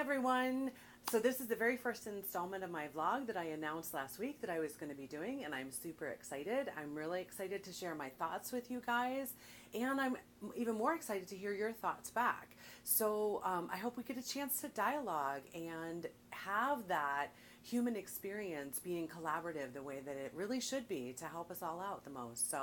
everyone. So this is the very first installment of my vlog that I announced last week that I was going to be doing, and I'm super excited. I'm really excited to share my thoughts with you guys, and I'm even more excited to hear your thoughts back. So I hope we get a chance to dialogue and have that human experience being collaborative the way that it really should be to help us all out the most.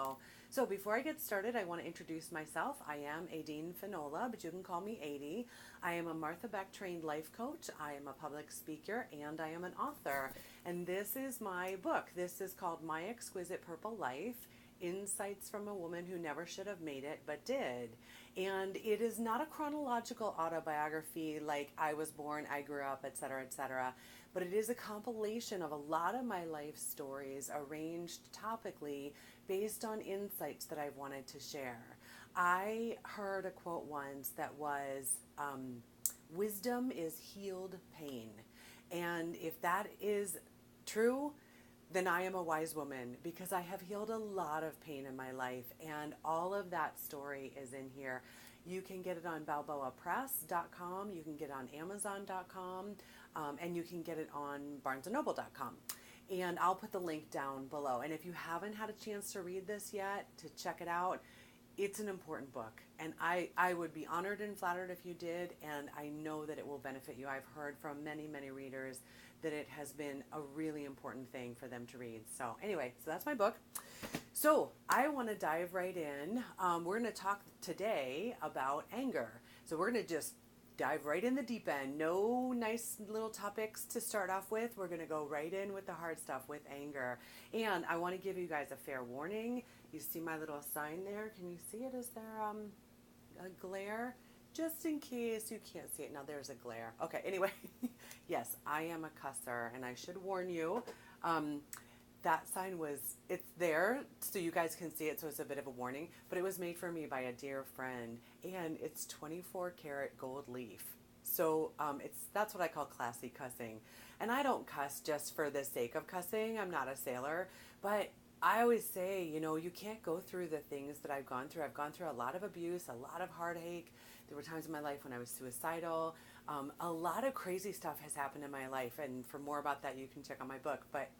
So before I get started, I want to introduce myself. I am Aideen Finnola, but you can call me Aidee. I am a Martha Beck trained life coach. I am a public speaker, and I am an author. And this is my book. This is called My Exquisite Purple Life: Insights from a Woman Who Never Should Have Made It But Did. And it is not a chronological autobiography like I was born, I grew up, etc., etc., but it is a compilation of a lot of my life stories arranged topically based on insights that I've wanted to share. I heard a quote once that was, wisdom is healed pain. And if that is true, then I am a wise woman, because I have healed a lot of pain in my life, and all of that story is in here. You can get it on balboapress.com, you can get it on amazon.com, and you can get it on barnesandnoble.com. And I'll put the link down below. And if you haven't had a chance to read this yet, to check it out, it's an important book. And I would be honored and flattered if you did, and I know that it will benefit you. I've heard from many, many readers that it has been a really important thing for them to read. So anyway, so that's my book. So I want to dive right in. We're going to talk today about anger. So we're going to just dive right in the deep end. No nice little topics to start off with. We're going to go right in with the hard stuff, with anger. And I want to give you guys a fair warning. You see my little sign there? Can you see it? Is there a glare? Just in case you can't see it. Now there's a glare. Okay, anyway, yes, I am a cusser, and I should warn you, that sign it's there so you guys can see it, so it's a bit of a warning, but it was made for me by a dear friend, and it's 24 karat gold leaf. So that's what I call classy cussing. And I don't cuss just for the sake of cussing. I'm not a sailor, but I always say, you can't go through the things that I've gone through. I've gone through a lot of abuse, a lot of heartache. There were times in my life when I was suicidal. A lot of crazy stuff has happened in my life, and for more about that, you can check out my book. But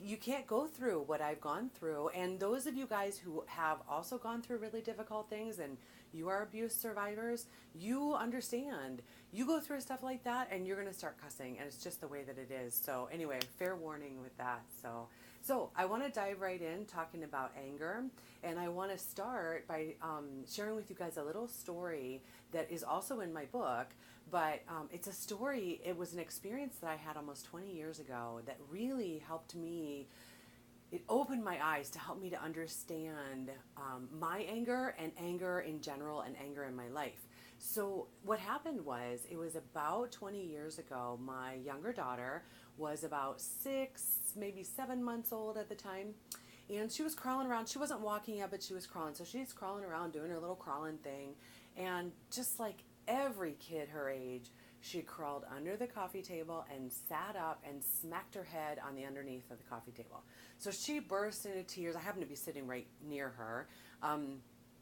you can't go through what I've gone through. And those of you guys who have also gone through really difficult things, and you are abuse survivors, you understand. You go through stuff like that, and you're going to start cussing, and it's just the way that it is. So anyway, fair warning with that. So I want to dive right in talking about anger, and I want to start by sharing with you guys a little story that is also in my book, but it's a story, it was an experience that I had almost 20 years ago that really helped me. It opened my eyes to help me to understand my anger and anger in general and anger in my life. So what happened was, it was about 20 years ago. My younger daughter was about 6, maybe 7 months old at the time. And she was crawling around. She wasn't walking yet, but she was crawling. So she's crawling around doing her little crawling thing. And just like every kid her age, she crawled under the coffee table and sat up and smacked her head on the underneath of the coffee table. So she burst into tears. I happened to be sitting right near her.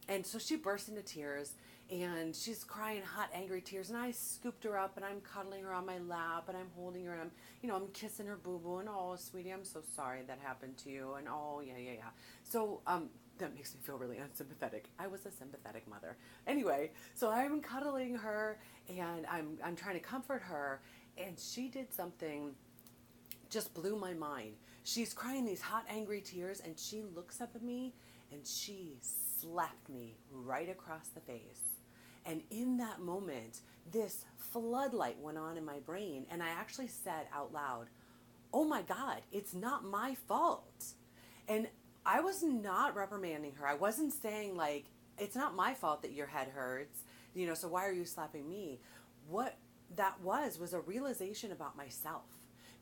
And so she burst into tears, and she's crying hot, angry tears. And I scooped her up, and I'm cuddling her on my lap, and I'm holding her, and I'm kissing her boo-boo, and oh, sweetie, I'm so sorry that happened to you, and oh, yeah. So that makes me feel really unsympathetic. I was a sympathetic mother. Anyway, so I'm cuddling her, and I'm trying to comfort her, and she did something just blew my mind. She's crying these hot, angry tears, and she looks up at me, and she slapped me right across the face. And in that moment, this floodlight went on in my brain, and I actually said out loud, "Oh my God, it's not my fault." And I was not reprimanding her. I wasn't saying like, "It's not my fault that your head hurts, so why are you slapping me?" What that was a realization about myself.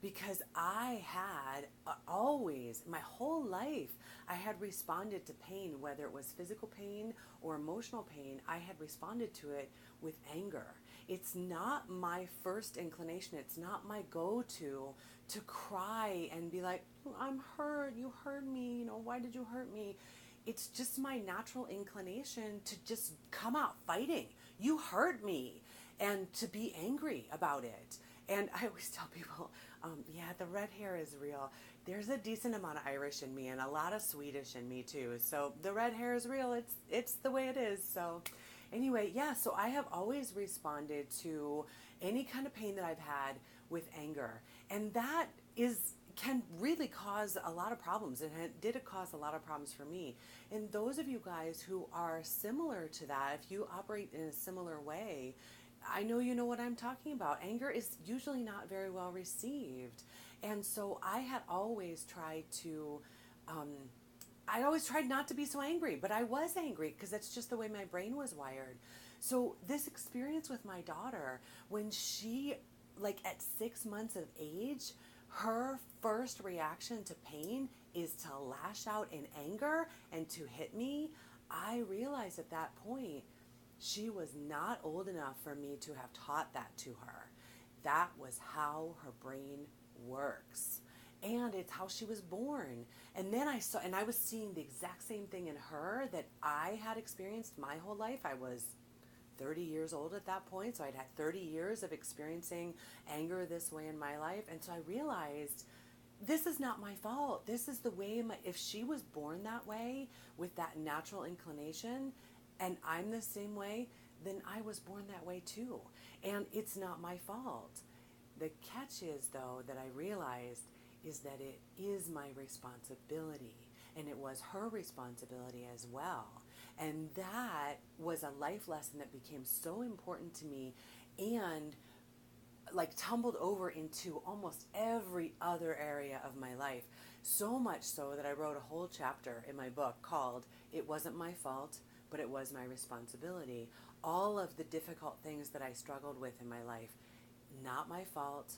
Because I had always, my whole life, I had responded to pain, whether it was physical pain or emotional pain. I had responded to it with anger. It's not my first inclination. It's not my go-to to cry and be like, "I'm hurt. You hurt me. Why did you hurt me?" It's just my natural inclination to just come out fighting. You hurt me. and to be angry about it. And I always tell people, yeah, the red hair is real. There's a decent amount of Irish in me and a lot of Swedish in me too. So the red hair is real. It's the way it is. So anyway, yeah, so I have always responded to any kind of pain that I've had with anger. And that can really cause a lot of problems, and it did cause a lot of problems for me. And those of you guys who are similar to that, if you operate in a similar way, I know you know what I'm talking about. Anger is usually not very well received. And so I had always tried to, I always tried not to be so angry, but I was angry because that's just the way my brain was wired. So this experience with my daughter, when she, like at 6 months of age, her first reaction to pain is to lash out in anger and to hit me, I realized at that point she was not old enough for me to have taught that to her. That was how her brain works. And it's how she was born. And then I was seeing the exact same thing in her that I had experienced my whole life. I was 30 years old at that point, so I'd had 30 years of experiencing anger this way in my life. And so I realized this is not my fault. This is the way if she was born that way with that natural inclination and I'm the same way, then I was born that way too. And it's not my fault. The catch is, though, that I realized is that it is my responsibility, and it was her responsibility as well. And that was a life lesson that became so important to me and like tumbled over into almost every other area of my life. So much so that I wrote a whole chapter in my book called It Wasn't My Fault, but It Was My Responsibility. All of the difficult things that I struggled with in my life, not my fault,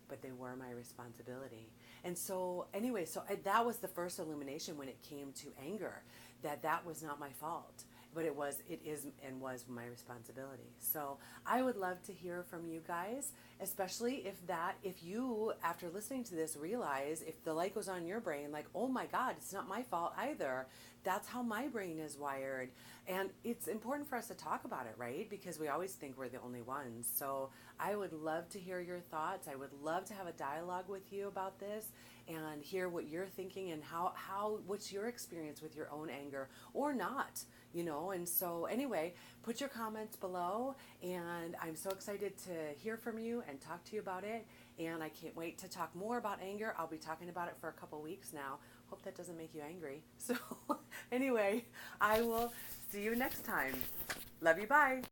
but they were my responsibility. And so anyway, that was the first illumination when it came to anger, that was not my fault, but it is and was my responsibility. So I would love to hear from you guys, especially if you, after listening to this, realize if the light goes on in your brain, like, oh my God, it's not my fault either. That's how my brain is wired. And it's important for us to talk about it, right? Because we always think we're the only ones. So I would love to hear your thoughts. I would love to have a dialogue with you about this and hear what you're thinking and what's your experience with your own anger or not, And so anyway, put your comments below, and I'm so excited to hear from you and talk to you about it. And I can't wait to talk more about anger. I'll be talking about it for a couple weeks now. Hope that doesn't make you angry. So anyway, I will see you next time. Love you. Bye.